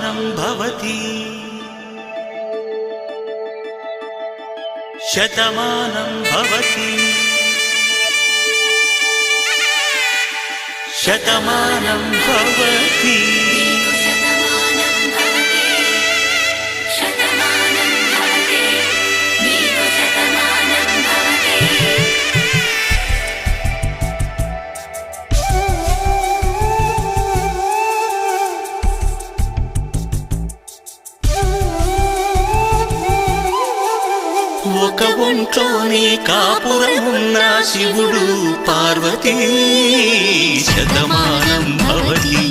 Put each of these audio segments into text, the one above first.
भवति शतमानं भवति शतमानं भवति ఒక ఒంట్లోనే కాపురమున్న శివుడు పార్వతీ శతమానం భవతి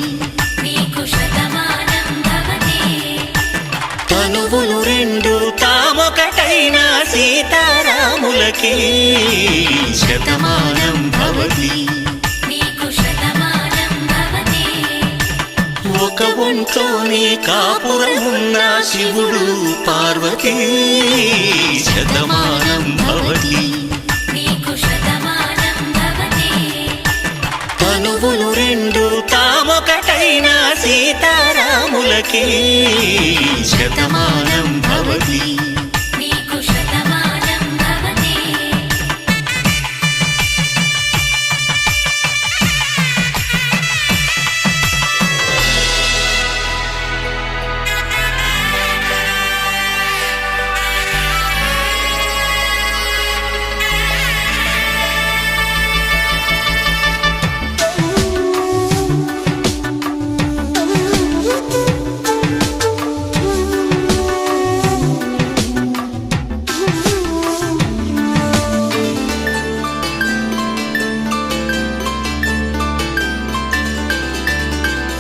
తనువులు రెండు తామొకటైన సీతారాములకి శతమానం భవతి ఒక ఒంట్లోనే కాపురమున్న శివుడు పార్వతీ శతమానం భవతి తనువులు రెండు తామొకటైన సీతారాములకి శతమానం భవతి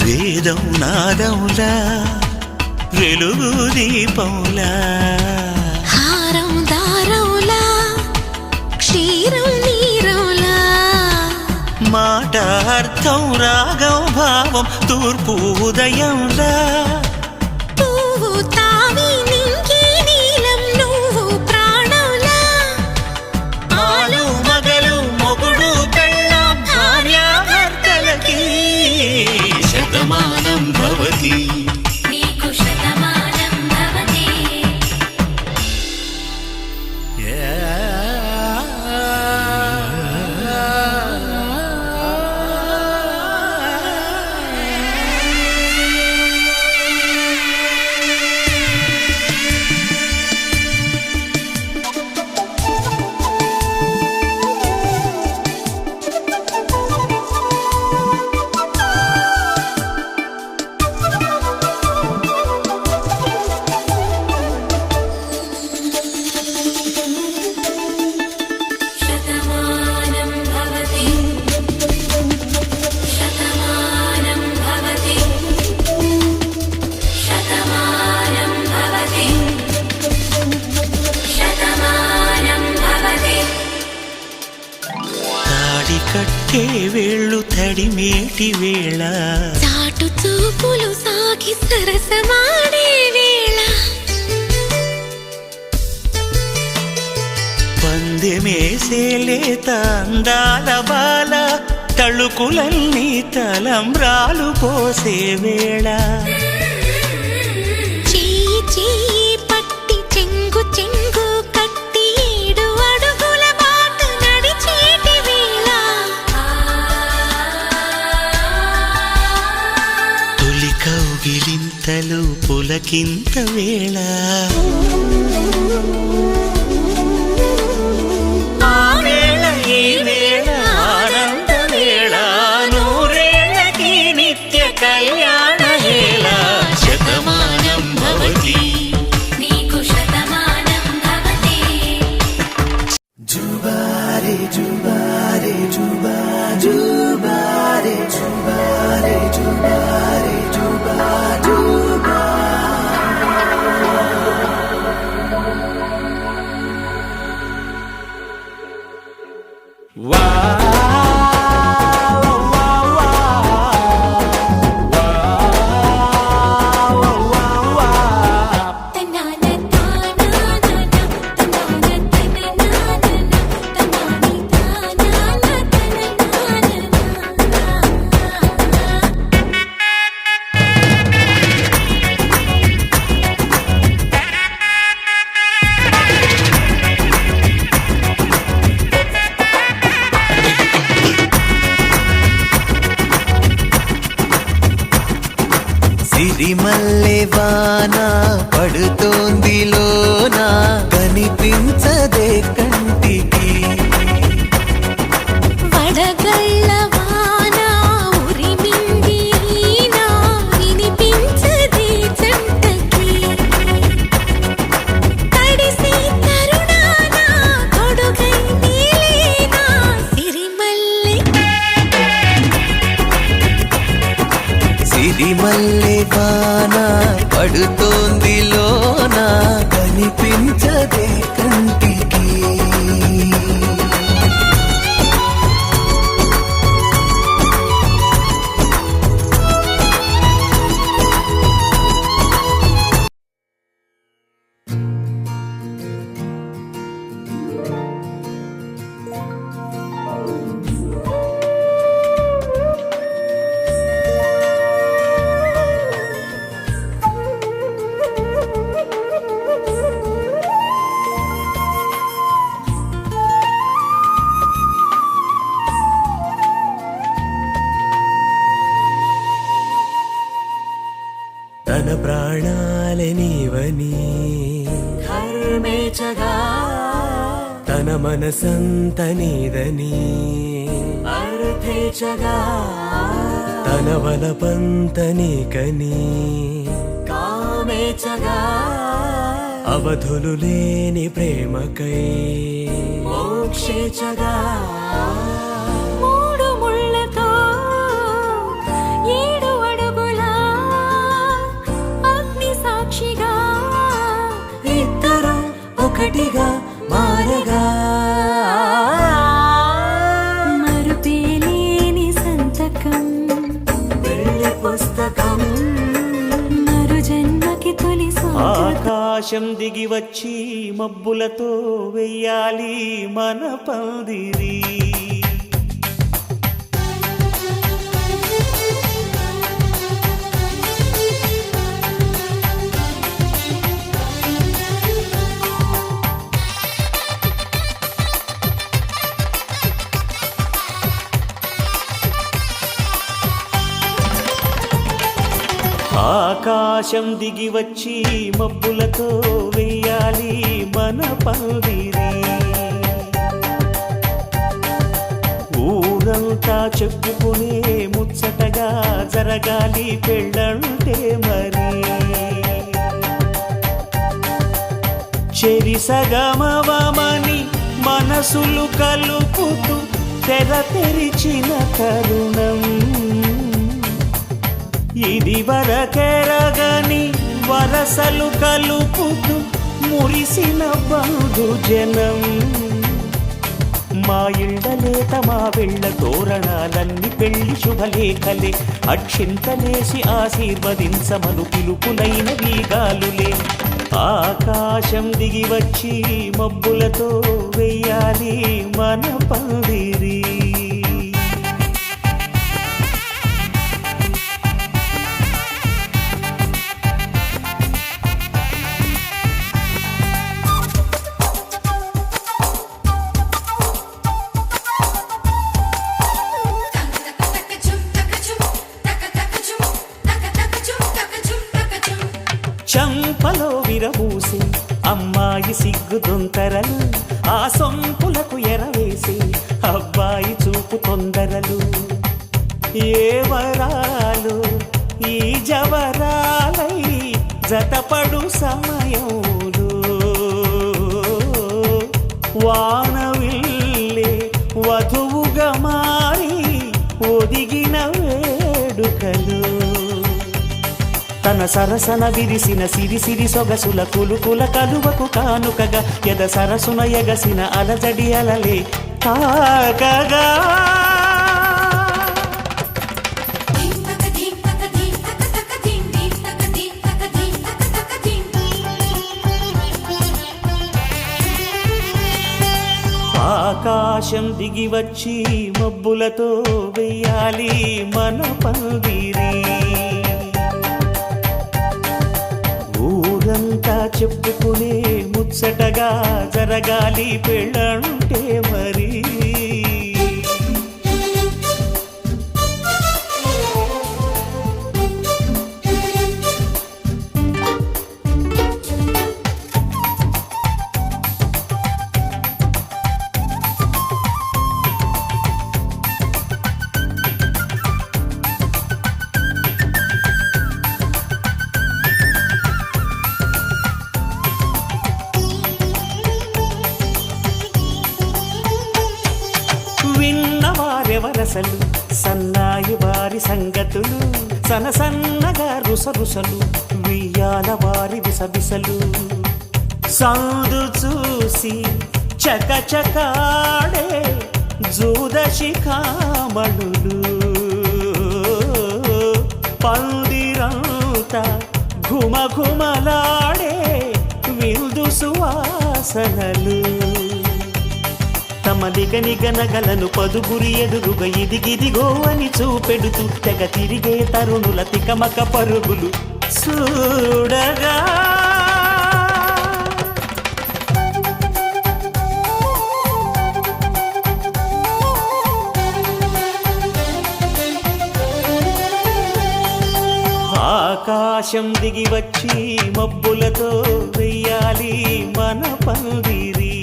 వేదం నాదములా వెలుగు దీపములా హారం దారములా క్షీరం నీరములా మాట అర్థం రాగం భావం తూర్పు ఉదయంలా పువ్వు తావి నింగి నీలం నువ్వు ప్రాణంలా ఆలు మగలు మొగుడు పెళ్ళాం భార్యాభర్తలకి శతమానం భవతి కట్టే వేళ్ళు తడిమేటి వేళ చాటు చూపులు సాగి సరసమాడే వేళ పందెమేసేలేత అందాల బాల తళుకులన్నీ తలంబ్రాలు పోసే వేళ చెయ్యి చెయ్యి పట్టి చెంగు చెంగు కట్టి 7 అడుగుల బాట నడిచేటి వేళ తొలి కౌగిలింతలు పులకింత వేళ కళ్యాణ హేళ శతమానం భవతి జుబారే జుబారే జుబా జుబారే జుబారే జుబారే జుబా జుబా సిరిమల్లె వాన పడుతోంది లోన కనిపించదే కంటికి వడగళ్ళ వాన ఉరిమింది నా వినిపించదే జంటకి తడిసి తరుణాన కొడుకై నీలేనా సిరిమల్లె వాన పడుతోంది లోన కనిపించదే కంటికి తన ప్రాణాలనివని కర్మేచగా తన మనసంత నీదని అర్థేచగా తన వలపంత నీకని కామేచగా అవధులు లేని ప్రేమకై మోక్షేచగా మూడు ముళ్ళతో ఏడు అడుగుల అగ్ని సాక్షిగా ఇద్దరు ఒకటిగా మారగా మరుపేలేని సంతకం వెళ్ళి పుస్తకం మరు జన్మకి తొలి ఆకాశం దిగి వచ్చి మబ్బులతో వెయ్యాలి మన పందిరి ఆకాశం దిగి వచ్చి మబ్బులతో వెయ్యాలి మన పందిరి ఊరంతా చెప్పుకునే ముచ్చటగా జరగాలి పెళ్ళంటే మరి చెరిసగమవమని మనసులు కలుపుతూ తెర తెరిచిన తరుణం ఇది వరకెరగని వరసలు కలుపుతూ మురిసిన బంధు జనం మా ఇళ్ళలేత మా వెళ్ళ తోరణాలన్నీ పెళ్లి శుభలేఖలే అక్షింతలేసి ఆశీర్వదించమను పిలుపులైన వీగాలులే ఆకాశం దిగి వచ్చి మబ్బులతో వెయ్యాలి మన పందిరి చంపలో విరబూసి అమ్మాయి సిగ్గుదొంతరలు ఆ సొంపులకు ఎరవేసి అబ్బాయి చూపు తొందరలు ఏ వరాలు ఈ జవరాలై జతపడు సమయంలో వానవిల్లే వధువుగా మారి ఒదిగిన వేడుకలు తన సరసన విరిసిన సిరిసిరి సొగసుల కులుకుల కలువకు కానుకగా ఎద సరసున ఎగసిన అలజడి అలలే తాకగా ఆకాశం దిగి వచ్చి మబ్బులతో వెయ్యాలి మన పందిరి ఊరంతా చెప్పుకునే ముచ్చటగా జరగాలి పెళ్ళంటే మరి వరసలు సన్నాయి వారి సంగతులు సనసన్నగా రుసరుసలు వియ్యాల వారి విసవిసలు సౌదు చూసి చకచకాడే జూదశిఖామణులు పందిరంతా ఘుమఘుమలాడే విందు సువాసనలు తమ నిగనిగనగలను పదుగురి ఎదురుగా ఇదిగిదిగో అని చూపెడుతూ తెగ తిరిగే తరుణుల తికమక పరుగులు చూడగా ఆకాశం దిగి వచ్చి మబ్బులతో వెయ్యాలి మన పందిరి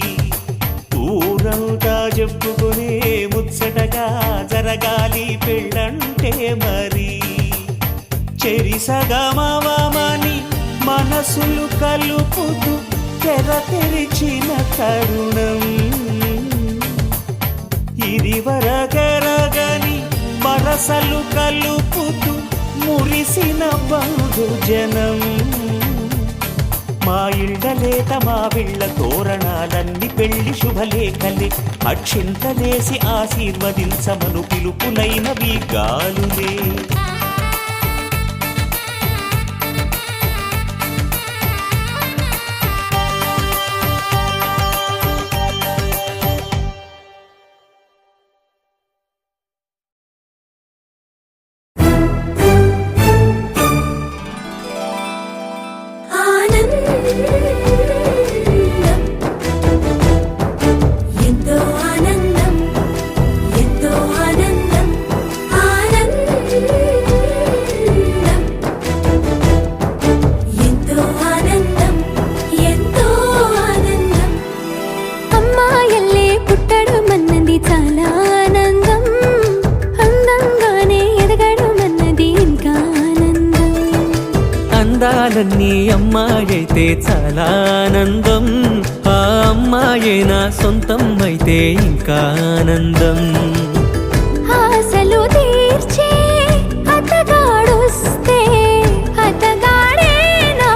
ఊరంతా చెప్పుకునే ముచ్చటగా జరగాలి పెళ్ళంటే మరి చెరిసగమవమని మనసులు కలుపుతూ తెర తెరిచిన తరుణం ఇది వరగరగని వరసలు కలుపుతూ మురిసిన బంధుజనం మా ఇళ్ళలేత మా విళ్ళ తోరణాలన్నీ పెళ్లి శుభలేఖలే అక్షింతలేసి ఆశీర్వదించమను పిలుపులైనవి గాలులే అందాలన్నీ అమ్మాయైతే చాలా ఆనందం ఆ అమ్మాయే నా సొంతం అయితే ఇంకా ఆనందం ఆశలు తీర్చే అతగాడొస్తే అతగాడే నా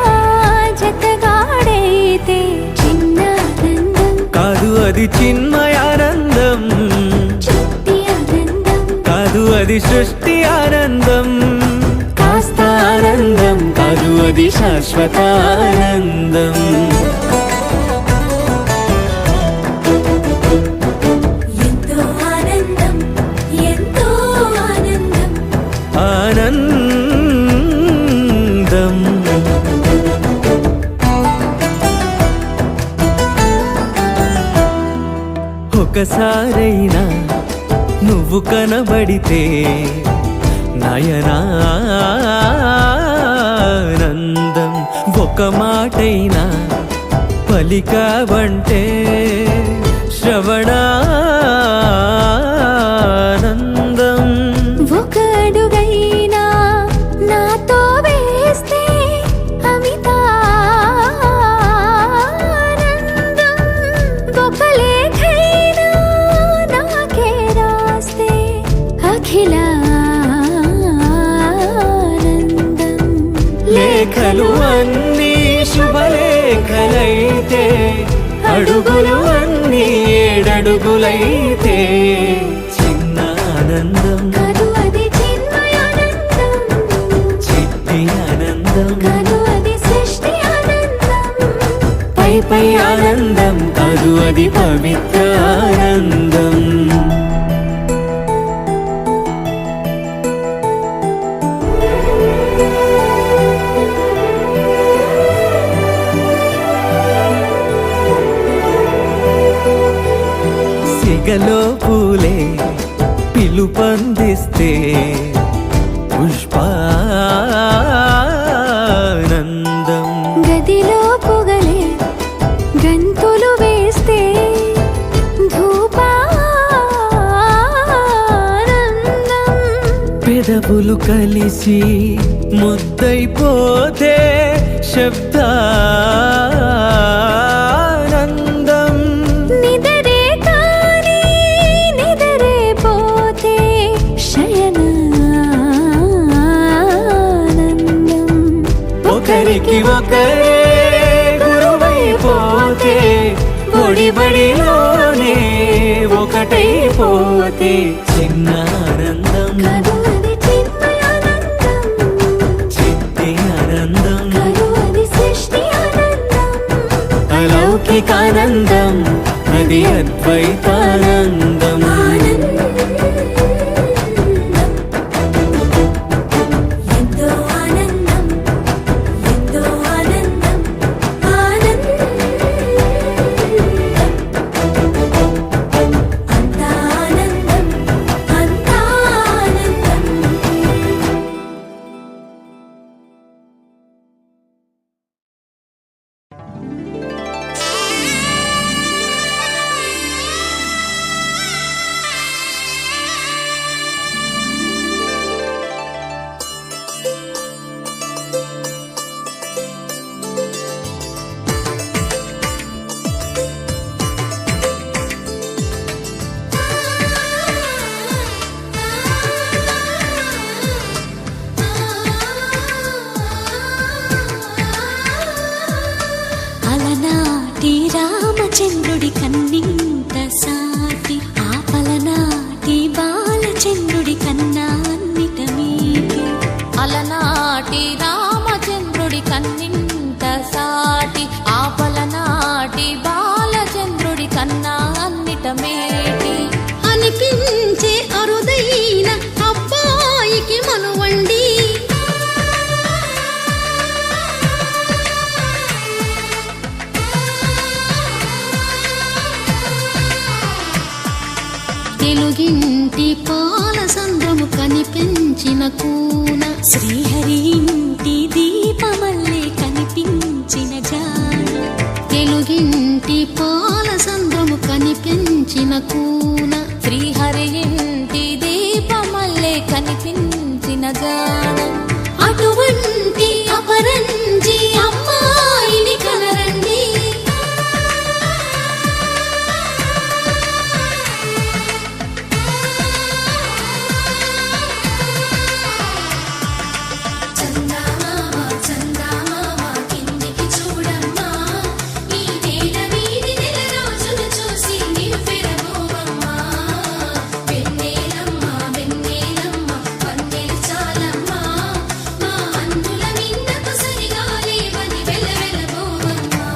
జతగాడైతే చిన్న ఆనందం కాదు అది చిన్మయానందం చిట్టి ఆనందం కాదు అది సృష్టి ఆనందం కాస్త ఆనందం కాదు అది శాశ్వత ఆనందం ఎంతో ఆనందం ఎంతో ఆనందం ఆనందం ఒకసారైనా నువ్వు కనబడితే నయనానందం ఒక మాటైనా పలికావంటే శ్రవణానందం ఒక అడుగైనా నాతో వేస్తే అమితానందం ఒక లేఖైనా నాకే రాస్తే అఖిలానందం లేఖలు అన్నీ శుభలేఖలైతే అడుగులు అన్నీ ఏడడుగులైతే చిన్న ఆనందం కాదు అది చిన్మయానందం చిట్టి ఆనందం కాదు అది సృష్టి ఆనందం పై పై ఆనందం కాదు అది పవిత్ర ఆనందం సిగలో పూలే పిలుపందిస్తే పుష్పానందం గదిలో పొగలే గంతులు వేస్తే ధూపానందం పెదవులు కలిసి ముద్దైపోతే శబ్దానందం నిదరే కాని నిదరే పోతే ఒకరికి ఒకరే గురువైపోతే ఒడిబడిలోనే ఒకటైపోతే చిన్న ఆనందం కదు అది చిన్మయానందం చిట్టి ఆనందం కదు అది సృష్టి ఆనందం అలౌకికానందం అది అద్వైతానందం ఎంతో ఆనందం ఎంతో ఆనందం ఆనందం అంతా ఆనందం అంతా ఆనందం అలనాటి రామచంద్రుడి కన్నింత సాటి ఆపలనాటి బాలచంద్రుడి కన్నా అన్నిట మీటి అలనాటి రామచంద్రుడి కన్నింత సాటి ఆపలనాటి బాలచంద్రుడి కన్నా అన్నిట మేటి అనిపించే అరుదైన అబ్బాయికి మనువండి తెలుగింటి పాల సంద్రము కనిపించిన కూన శ్రీహరి ఇంటి దీపమల్లే కనిపించిన జాన తెలుగింటి పాల సంద్రము కనిపించిన కూన శ్రీహరి ఇంటి దీపమల్లే కనిపించిన గానం అటువంటి అపరంజి అమ్మాయిని కనరండి చందమామ చందమామ కిందికి చూడమ్మా ఈ నేల వీధి నెల రోజులు చూసి నివ్వెరబోవమ్మా వెన్నెలమ్మ వెన్నెలమ్మ పన్నెలు చాలమ్మా మా అందుల మిన్నకు సరిగా లేవని వెలవెలబోవమ్మా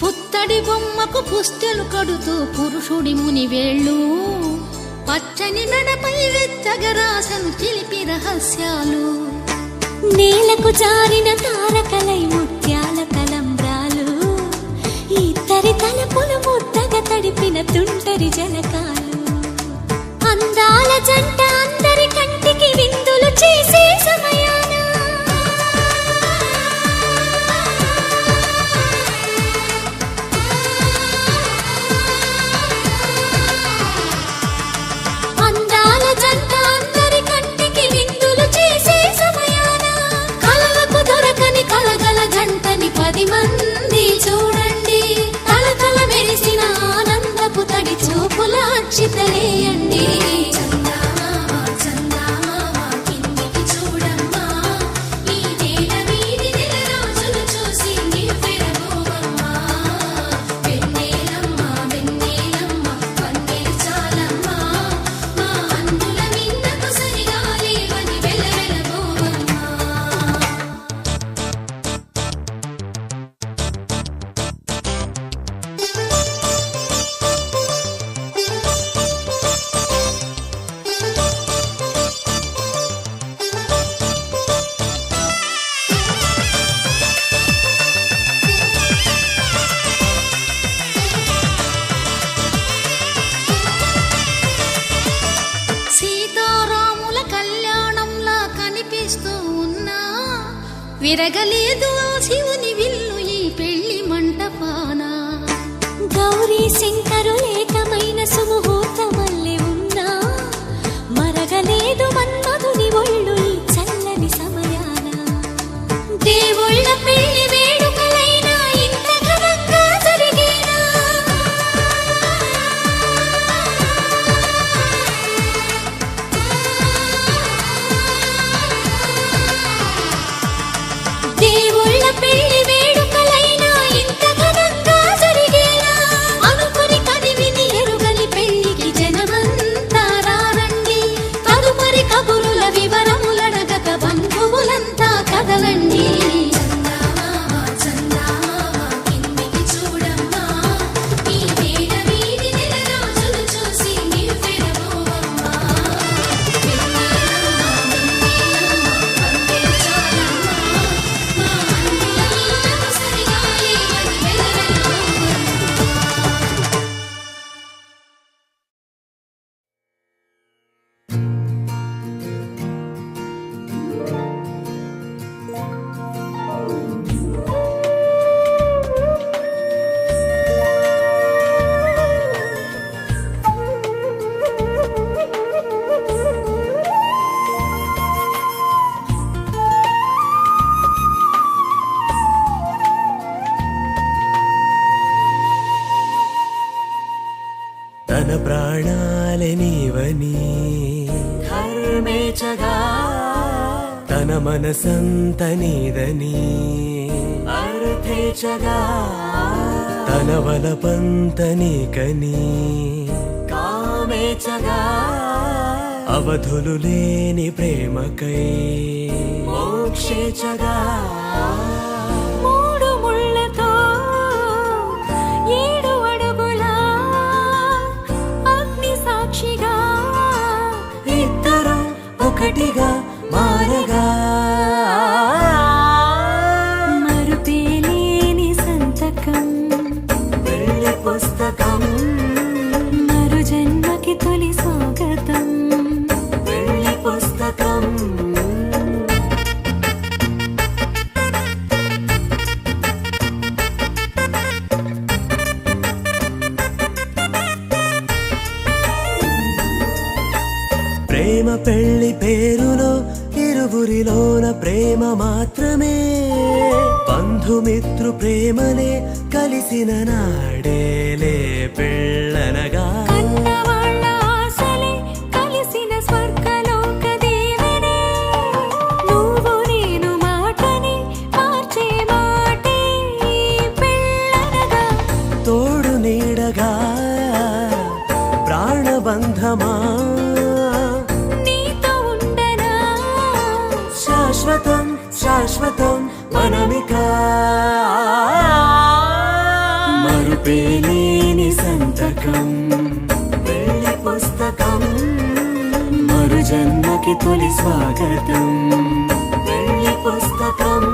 పుత్తడి బొమ్మకు పుస్తెలు కడుతూ పురుషుడి ముని వేళ్ళు పచ్చని మెడపై వెచ్చగరాసను చిలిపి రహస్యాలు నేలకు జారిన తారకలై ముత్యాల తలంబ్రాలు ఇద్దరి తలపులు ముద్దగా తడిపిన తుంటరి జలకాలు అందాల జంట అందరి కంటికి విందులు చేసే సమయాన అందాల జంట అందరి కంటికి విందులు చేసే సమయాన కలలకు దొరకని కలగల జంటని 10 మంది చూడండి తలతల మెరిసిన ఆనందపు తడి చూపుల అక్షితలేయండి చందమామ చందమామ కిందికి చూడమ్మా ఈ నేల వీధి నెల రోజులు చూసి నివ్వెరబోవమ్మా వెన్నెలమ్మ వెన్నెలమ్మ పన్నెలు చాలమ్మా మా అందుల మిన్నకు సరిగా లేవని వెలవెలబోవమ్మా మెరగలేదు ఆ శివుని విల్లు ఈ పెళ్లి మంటపాన. గౌరీ శంకరు ఏకమైన సుముహూర్తమల్లె ఉన్నా మరగలేదు మన్మధుని ఒళ్ళు ఈ చల్లని సమయాన. దేవుళ్ళ పెళ్లి వేడుకలైనా ఇంత ఘనంగా జరిగేనా? దేవుళ్ళ పెళ్లి వేడుకలైనా ఇంత ఘనంగా జరిగేనా? అనుకుని కనివిని ఎరుగని పెళ్లికి జనమంతా రారండి. తదుపరి కబురుల వివరములడగక బంధువులంతా కదలండి. చందమామ చందమామ కిందికి చూడమ్మా, ఈ వేళ వీధి నెల రోజులు చూసి నివ్వెరపోవమ్మా. వెన్నెలమ్మ పంపే చాలమ్మా, మా అన్నుల ఈతకు సరిగా లేవని వెలవెలబోవమ్మా. తన ప్రాణాలే నీవని ధర్మేచగా తన మనసంత నీదని అర్థేచగా తన వలపంత నీకని కామేచగా అవధులు లేని ప్రేమకై మోక్షేచగా మూడు ముళ్ళతో 7 అడుగుల అగ్ని సాక్షిగా ఇద్దరు ఒకటిగా మారగా మరుపేలేని సంతకం పెళ్లి పుస్తకం మరు జన్మకి తొలి స్వాగతం. పెళ్లి పుస్తకం ప్రేమ పెళ్లి పేరులో ఇరువురిలోన ప్రేమ మాత్రమే బంధుమిత్రు ప్రేమనే కలిసిన నాడేలే పెళ్ళనగా కన్నవాళ్ళ ఆశలే కలిసిన స్వర్గలోక దీవెనే. నువ్వు నేను మాటని మార్చే మాటే పెళ్ళనగా. తోడు నీడగా ప్రాణబంధమా నీతో ఉండనా శాశ్వతం శాశ్వతం మనమిక మరుపేలేని సంతకం పెళ్లి పుస్తకం మరు జన్మకి తొలి స్వాగతం పెళ్లి పుస్తకం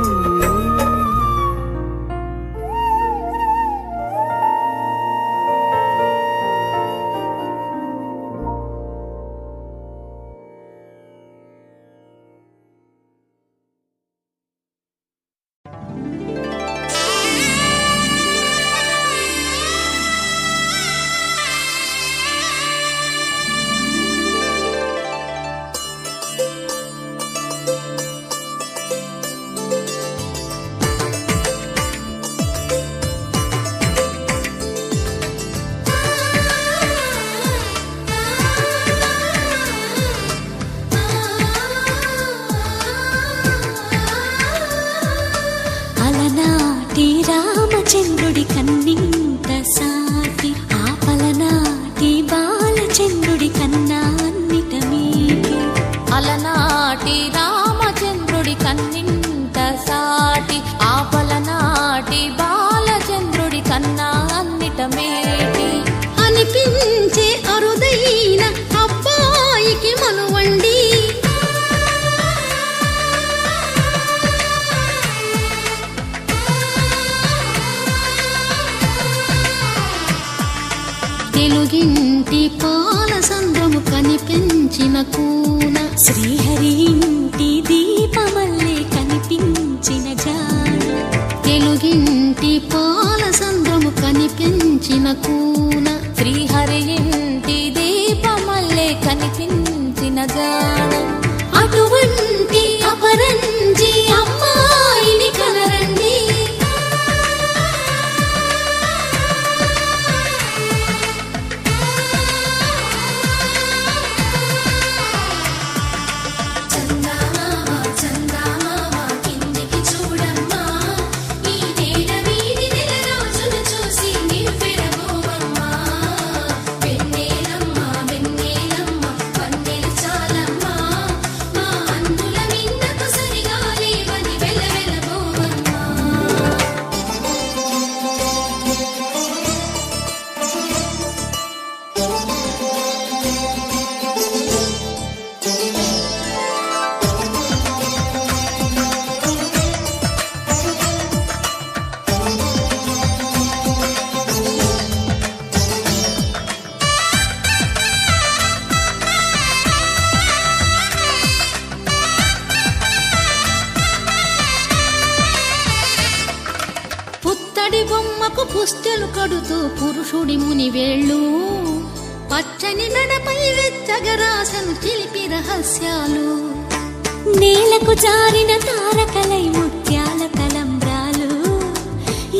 అలనాటి రామచంద్రుడి కన్నింత సాటి ఆపలనాటి బాలచంద్రుడి కన్నా అన్నిట మీటి. అలనాటి రామచంద్రుడి కన్నింత సాటి ఆపలనాటి బాలచంద్రుడి కన్నా అన్నిట మేటి. అనిపించే అరుదైన అబ్బాయికి మనువండి. తెలుగింటి పాల సంద్రము కనిపించిన కూన శ్రీహరి ఇంటి దీపమల్లే కనిపించ కనిపించిన జాడ తెలుగింటి పాల సంద్రము కనిపించిన కూన శ్రీహరి ఇంటి దీపమల్లే కనిపించిన జాడ అటువంటి అపరంజి అమ్మాయిని కనరండి చందమామ చందమామ కిందికి చూడమ్మా ఈ నేల వీడి నెల రోజులు చూసి నివ్వెరబోవమ్మా వెన్నెలమ్మ వెన్నెలమ్మ వన్నెలు చాలమ్మా మా అందుల మిన్నకు సరిగా లేవని వెలవెలబోవమ్మా పుత్తడి బొమ్మకు పుస్తెలు కడుతూ పురుషుడి ముని వేళ్ళు పచ్చని నడపై వెచ్చగరాసను చిలిపి రహస్యాలు నేలకు జారిన తారకలై ముత్యాల తలంబ్రాలు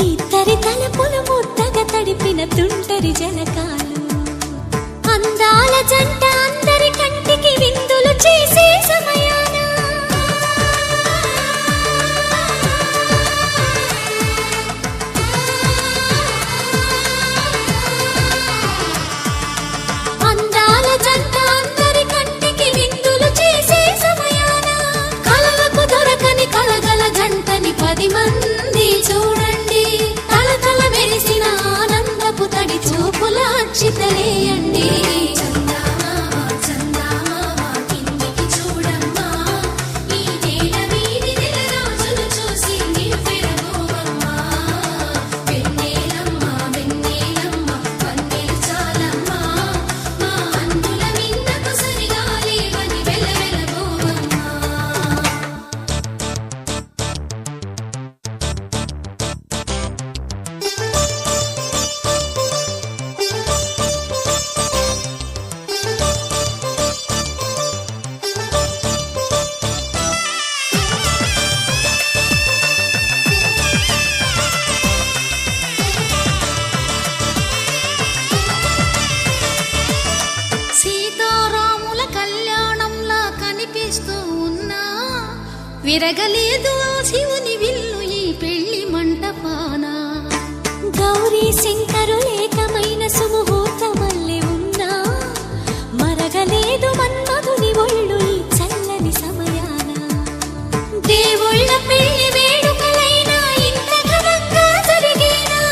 ఇద్దరి తలపులు ముద్దగా తడిపిన తుంటరి జలకాలు అందాల జంట అందరి కంటికి విందులు చేసే సమయాన అందాల జంట అందరి కంటికి విందులు చేసే సమయాన కలలకు దొరకని కలగల జంటని 10 మంది చూడండి తలతల మెరిసిన ఆనందపు తడి చూపుల అక్షితలేయండి చందమామ చందమామ కిందికి చూడమ్మా ఈ నేల వీడి నెల రోజులు చూసి నివ్వెరబోవమ్మా వెన్నెలమ్మ వెన్నెలమ్మ వన్నెలు చాలమ్మా మా అందుల మిన్నకు సరిగా లేవని వెలవెలబోవమ్మా సీతారాముల కళ్యాణంలా కనిపిస్తూ ఉన్నా విరగలేదు ఆ శివుని విల్లు ఈ పెళ్లి మంటపాన గౌరీ శంకరులేకమైన సుముహూర్తమల్లె ఉన్నా మరగలేదు మన్మధుని ఒళ్ళు ఈ చల్లని సమయాన దేవుళ్ళ పెళ్లి వేడుకలైనా ఇంత ఘనంగా జరిగేనా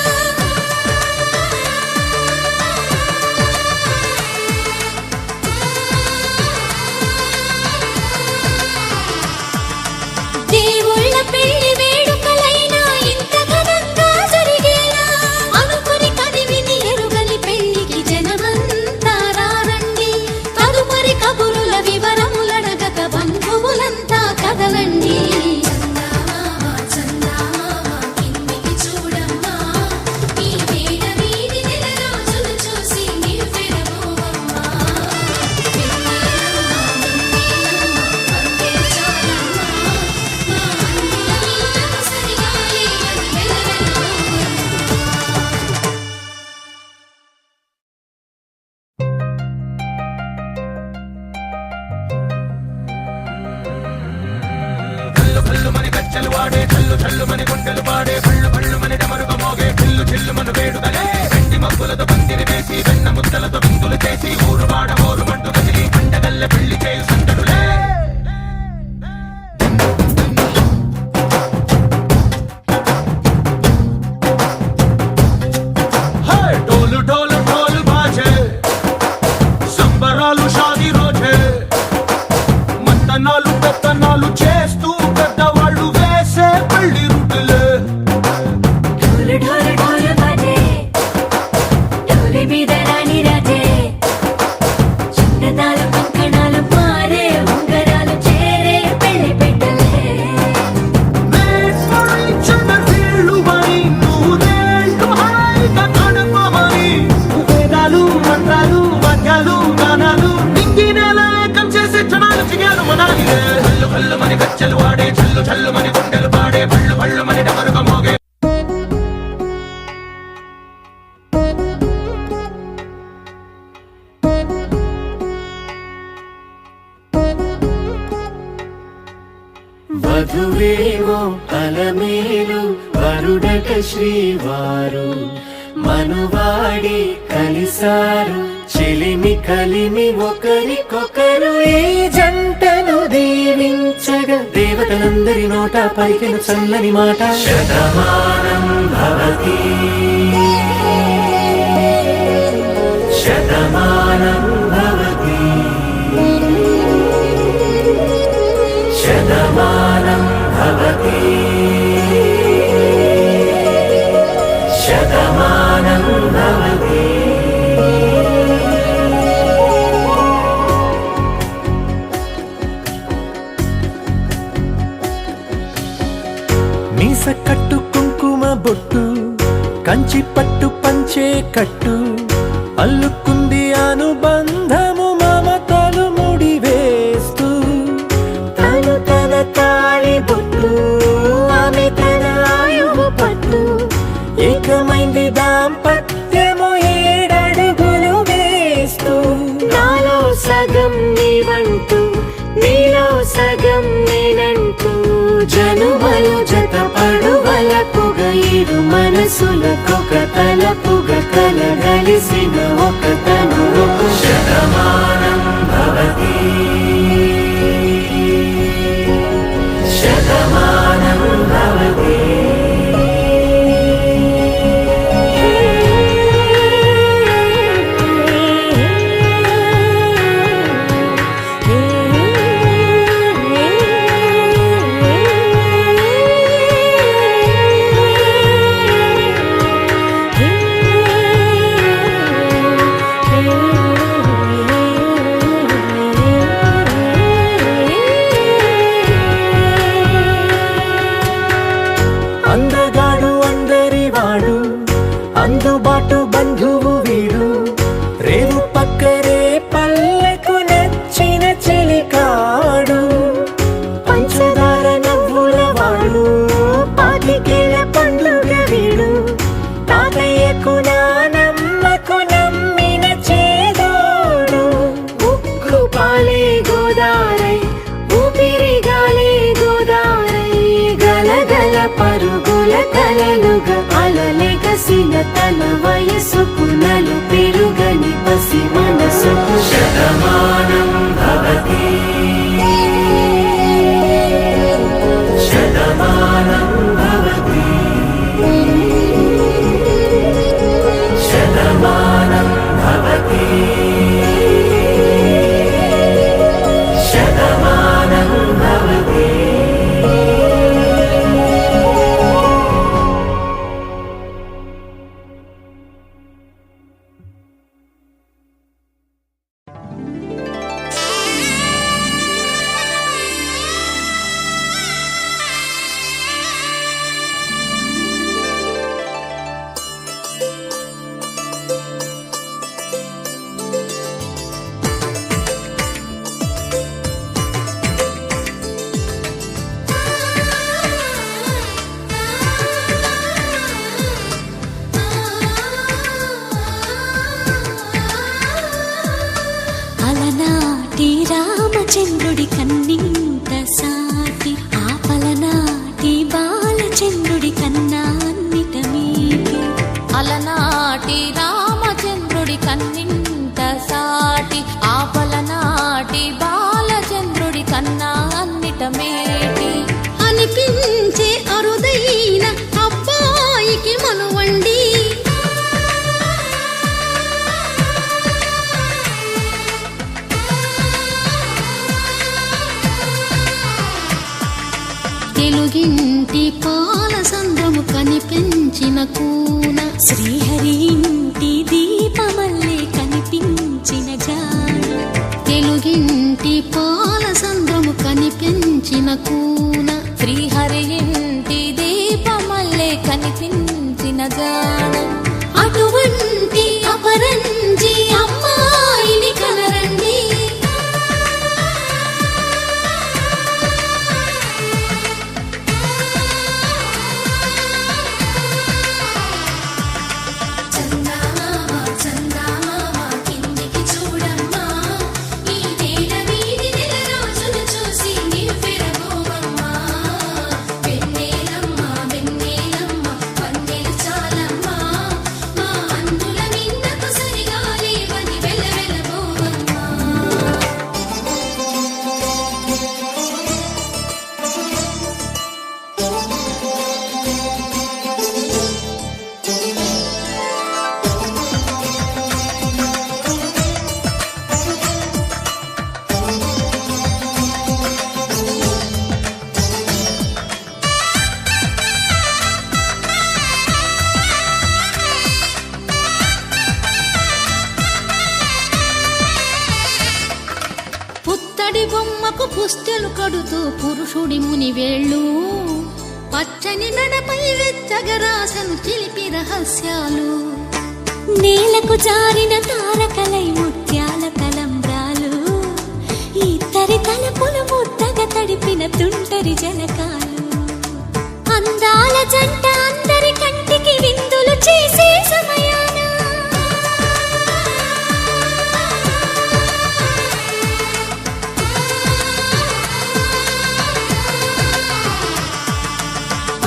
దేవుళ్ళ పెళ్లి వేడుకలైనా ఇంత ఘనంగా జరిగేనా అనుకుని మేలు వరుడట శ్రీవారు మనువాడి కలిసారు చెలిమి కలిమి ఒకరికొకరు ఈ జంటను దీవించగా దేవతలందరి నోట పలికిన చల్లని మాట శతమానం భవతి శతమానం భవతి శతమానం భవతి శతమానం భవతి. మీస కట్టు కుంకుమ బొట్టు కంచి పట్టు పంచే కట్టు అల్లుకుంది అనుబంధము మమతలు ముడివేస్తూ తను తన తాళి బొట్టు ఆమె తన ఆయువు పట్టు ఏకమైంది దాంపత్యము 7 అడుగులు వేస్తూ నాలో సగం నీవంటూ నీలో సగం నేనంటూ జనుమలు జతపడువలపుగ ఇరు మనసులకొక తలపుగ కలగలిసిన ఒక తను శతమానం భవతి శతమానం భవతి. అందగాడు అందరివాడు అందుబాటు బంధువు వీడు రేవు పక్కరే పల్లెకు నచ్చిన చెలికాడు పంచదార నవ్వుల వాడు పాతికేల పండుగ వీడు తాతయ్యకు నానమ్మకు నమ్మిన చేదోడు ఉక్కు పాలే గోదారై ఊపిరిగాలే గోదారై గలగల పరుగుల కలలుగా అలలెగసిన తన వయసుకు నలు పెరుగని పసి మనసుకు శతమానం భవతి శతమానం భవతి శతమానం భవతి శతమానం భవతి. అలనాటి రామచంద్రుడి కన్నింత సాటి ఆపలనాటి బాలచంద్రుడి కన్నా అన్నిట మీటి అలనాటి రామచంద్రుడి కన్నింత సాటి ఆపలనాటి బాలచంద్రుడి కన్నా అన్నిట మేటి అనిపించే అరుదైన అబ్బాయికి మనువండి తెలుగింటి పాల సంద్రము కనిపించిన కూన శ్రీహరి ఇంటి దీపమల్లే కనిపించిన జాడ తెలుగింటి పాల సంద్రము కనిపించిన కూన శ్రీహరి ఇంటి దీపమల్లే కనిపించిన జాడ అటువంటి అపరంజి అమ్మాయిని కనరండి చందమామ చందమామ కిందికి చూడమ్మా ఈ నేల వీధి నెల రోజులు చూసి నివ్వెరబోవమ్మా వెన్నెలమ్మ పుస్తెలు కడుతూ పురుషుడి ముని వేళ్ళు పచ్చని నడపై వెచ్చగరాసను చిలిపి రహస్యాలు నేలకు జారిన తారకలై ముత్యాల తలంబ్రాలు ఇద్దరి తలపులు ముద్దగా తడిపిన తుంటరి జలకాలు అందాల జంట అందరి కంటికి విందులు చేసే సమయాన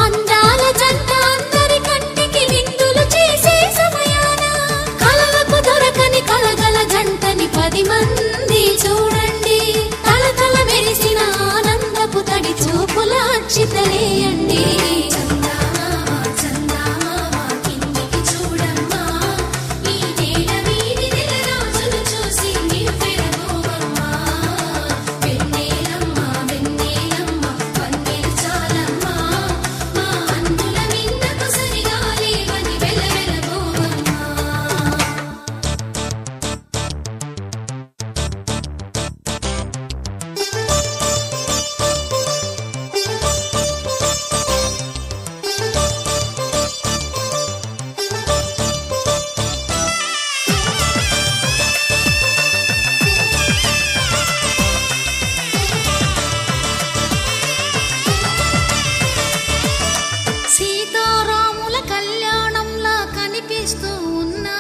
అందాల జంట అందరి కంటికి విందులు చేసే సమయాన కలలకు దొరకని కలగల జంటని 10 మంది చూడండి తలతల మెరిసిన ఆనందపు తడి చూపుల అక్షితలేయండి చందమామ చందమామ కిందికి చూడమ్మా ఈ నేల వీడి నెల రోజులు చూసి నివ్వెరపోవమ్మా వెన్నెలమ్మ వెన్నెలమ్మ వన్నెలు చాలమ్మా మా అందుల మిన్నకు సరిగా లేవని వెలవెలబోవమ్మా సీతారాముల కళ్యాణంలా కనిపిస్తూ ఉన్నా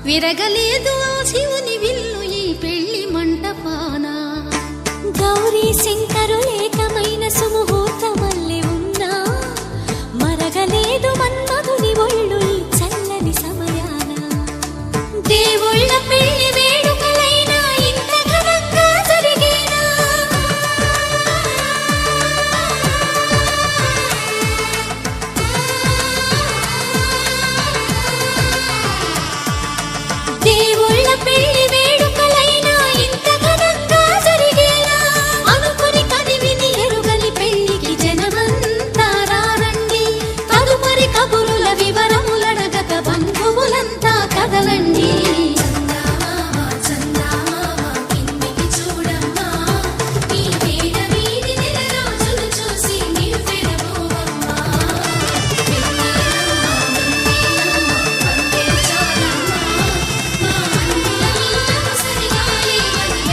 విరగలేదు ఆ శివుని విల్లు ఈ పెళ్లి మంటపాన గౌరీ శంకరు ఏకమైన సుముహూర్తమల్లె ఉన్నా మరగలేదు మన్మధుని ఒళ్ళు ఈ చల్లని సమయాన దేవుళ్ళ పెళ్లి వేడుకలైనా ఇంత ఘనంగా జరిగేనా దేవుళ్ళ పెళ్లి వేడుకలైనా ఇంత ఘనంగా జరిగేలా అనుకుని కదివిని ఎరుగని పెళ్లికి జనమంతా రారండి తదుపరి కబురుల వివరములడగక బంధువులంతా కదలండి చందమామ చందమామ కిందికి చూడమ్మా ఈ నేల వీడి నెల రోజులు చూసి నివ్వెరపోవమ్మా వెన్నెలమ్మ వెన్నెలమ్మ వన్నెలు చాలమ్మా మా అందుల మిన్నకు సరిగా లేవని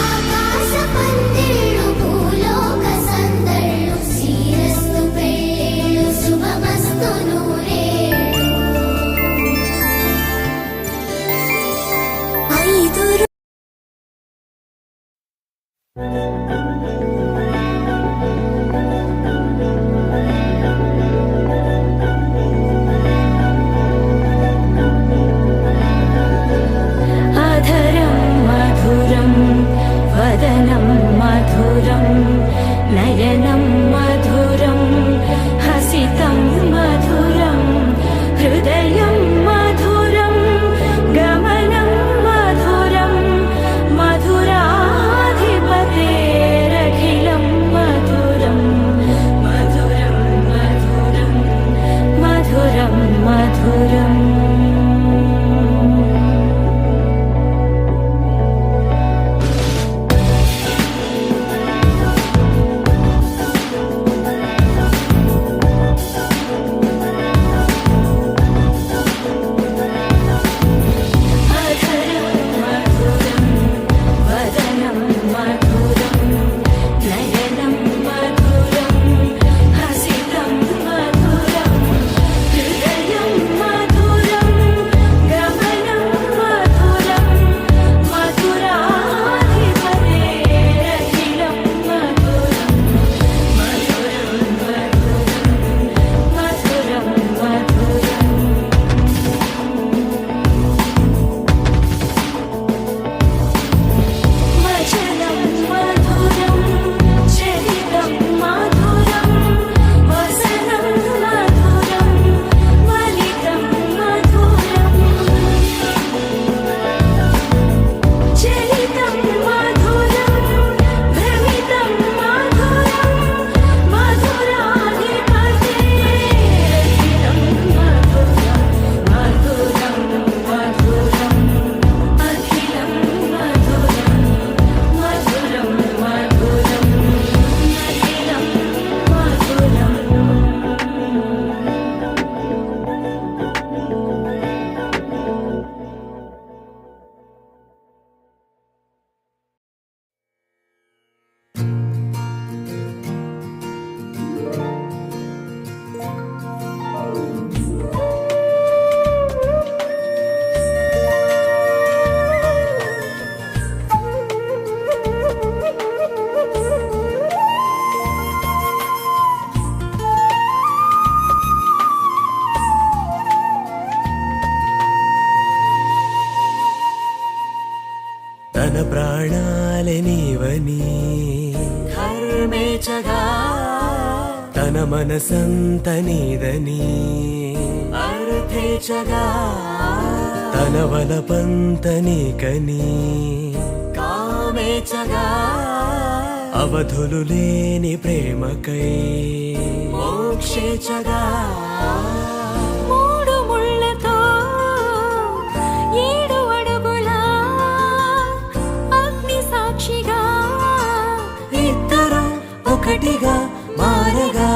ఆకాశ పందిళ్ళు భూలోక సందళ్ళు శ్రీరస్తు పెళ్ళిళ్ళు శుభమస్తు నూరేళ్ళు ఐదురు अधरं मधुरं वदनं मधुरं नयनं मधुरं हसितं मधुरं हृदयं मधुरं गमनं मधुरं मधुराधिपतेरखिलं मधुरं मधुरं मधुरं मधुरं मधुरम् अधरं मधुरं वदनं मधुरं नयनं मधुरं हसितं मधुरं हृदयं मधुरं నీదని ధర్మేచగా తన మనసంత నీదని అర్థేచగా తన వలపంత నీకని కామేచగా అవధులు లేని ప్రేమకై మోక్షేచగా మూడు ముళ్ళతో 7 అడుగుల అగ్ని సాక్షిగా ఇద్దరు ఒకటిగా మారగా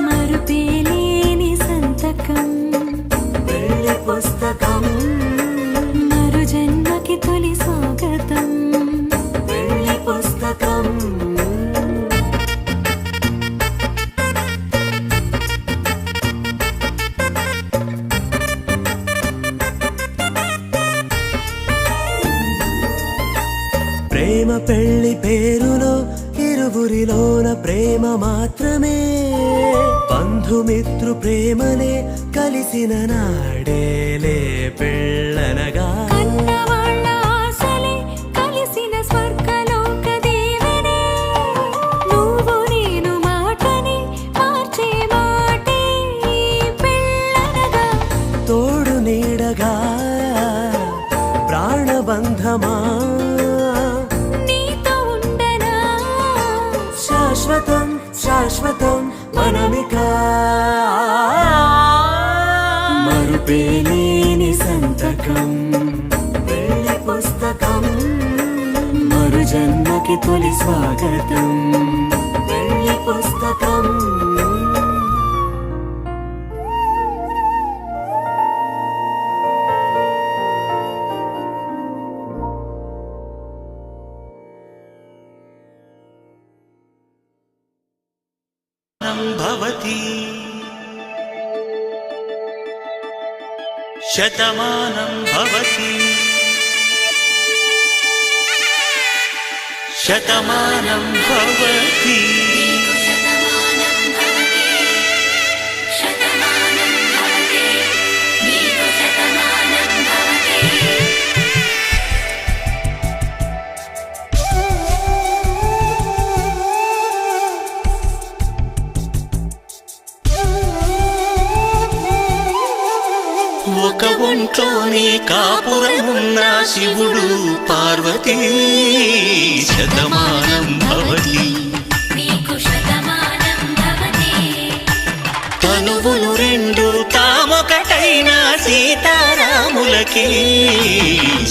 మరుపేలేని సంతకం పెళ్లి పుస్తకం మరు జన్మకి తొలి స్వాగతం పెళ్లి పుస్తకం ప్రేమ పెళ్లి పేరులో ఇరువురిలోన ప్రేమ మాత్రమే బంధుమిత్రు ప్రేమనే కలిసిన నాడేలే పెళ్ళనగా కన్నవాళ్ళ ఆశలే కలిసిన స్వర్గలోక దేవనే నువ్వు నేను మాటని మార్చే మాటే పెళ్ళనగా తోడు నీడగా ప్రాణబంధమా నీతో ఉండనా శాశ్వతం శాశ్వతం మనమిక మరుపేలేని సంతకం పెళ్లి పుస్తకం మరు జన్మకి తొలి స్వాగతం పెళ్లి పుస్తకం భవతి శతమానం భవతి శతమానం భవతి శతమానం భవతి శతమానం భవతి నీకు శతమానం భవతి ఒక ఒంట్లోనే కాపురమున్న శివుడు పార్వతీ శతమానం భవతి నీకు శతమానం భవతి తనువులు రెండు తామొకటైన సీతారాములకి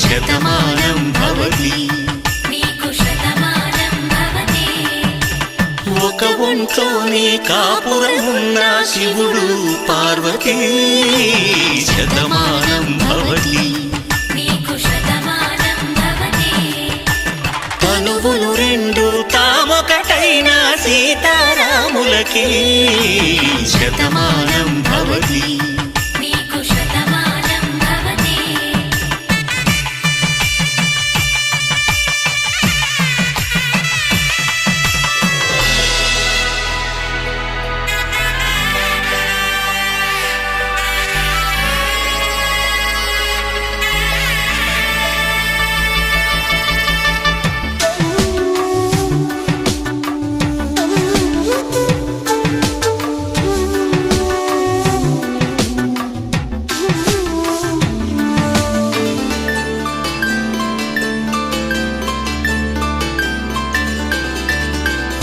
శతమానం భవతి నీకు శతమానం భవతి ఒక ఒంట్లోనే కాపురమున్న శివుడు పార్వతీ శతమానం భవతి నీకు శతమానం భవతి తనువులు రెండు తామొకటైన సీతారాములకి శతమానం భవతి నీకు శతమానం భవతి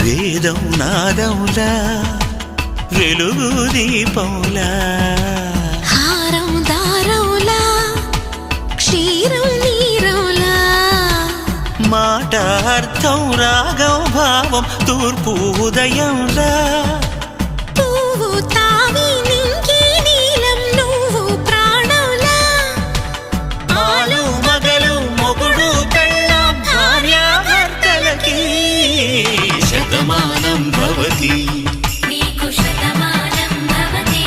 వేదం నాదంలా వెలుగు దీపంలా హారం దారంలా క్షీరం నీరంలా మాట అర్థం రాగం భావం తూర్పు ఉదయంలా పువ్వు తావి నింగి నీలం నువ్వు ప్రాణంలా ఆలు మగలు మొగుడు పెళ్ళాం భార్యాభర్తలకి శతమానం భవతి నీకు శతమానం భవతి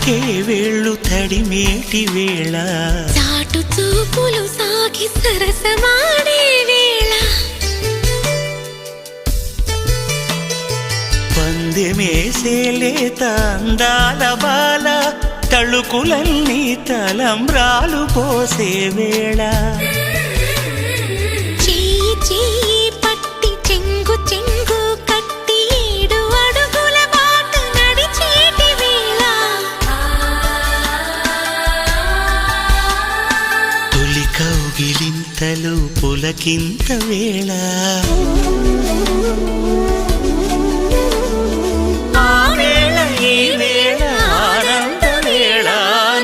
తాకే వేళ్ళు తడిమేటి వేళ చాటు చూపులు సాగి సరసమాడే వేళ పందెమేసేలేత అందాల బాల తళుకులన్నీ తలంబ్రాలు పోసే వేళ చెయ్యి చెయ్యి పట్టి చెంగు చెంగు కట్టి 7 అడుగుల బాట నడిచేటి వేళ తొలి కౌగిలింతలు పులకింత వేళ ఆ వేళ ఈ వేళ ఆనంద వేళ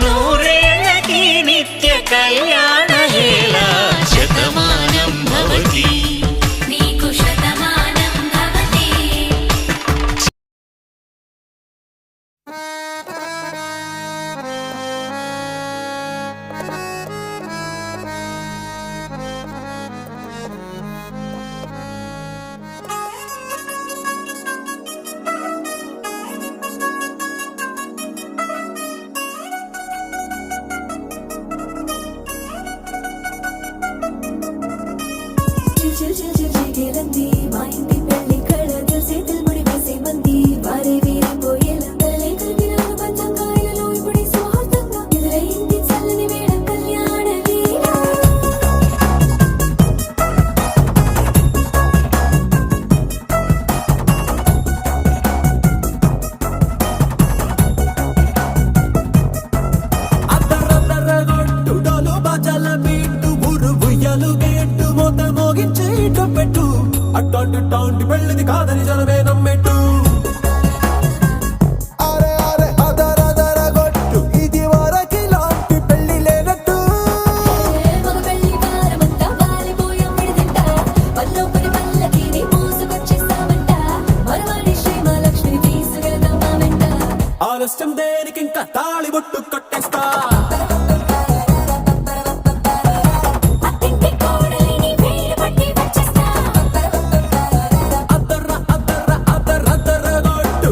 నూరేళ్ళకి నిత్య కళ్యాణ వేళ శతమానం భవతి నీకు శతమానం భవతి మా ఇంటి పెళ్లి కళ చేతులు ముడి వేసే మంది వారే వీరే పోయేలా తలే కలిపిన పంచంగాయలలో ఇప్పుడు సువార్తంగా ఎదురైంది చల్లని వేళ కళ్యాణ వేళ అద్దరద్దరగొట్టుడోలు బాజాల బీటు ఊరు ఉయ్యాలు గేట్టు మోత మోగించే పెట్టు అట్టాంటి టాంటి పెళ్ళిది కాదని జనమే నమ్మెట్టు అరే అరే అదరదరగొట్టు ఇది వరకి లాంటి పెళ్లి లేనట్టు మగ పెళ్లి వారమంతా వాలిపోయాం విడిదింట పల్లోపరి పల్లకిని మోసుకొచ్చేస్తామంట మరవాడి శ్రీమహాలక్ష్మిని తీసుకెళ్దాం మా వెంట ఆలస్యం దేనికి ఇంకా తాళి బొట్టు కట్టేస్తా అత్తింటి కోడలిని వేలు పట్టి వచ్చేస్తా అద్దరగొట్టు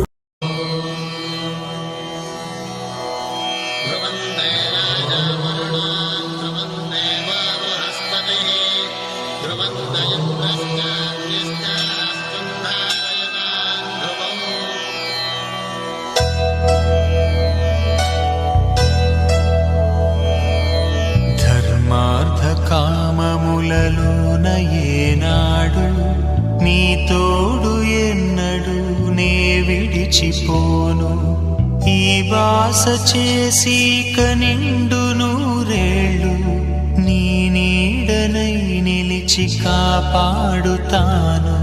ధర్మార్థ కామములలోన ఏనాడు నీ తోడు ఎన్నడు నే విడిచిపోను ఈ బాస చేసి కనిండు నూరేళ్ళు నీ నీడనై నిలిచి కాపాడుతాను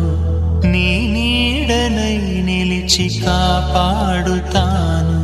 నీ నీడనై నిలిచి కాపాడుతాను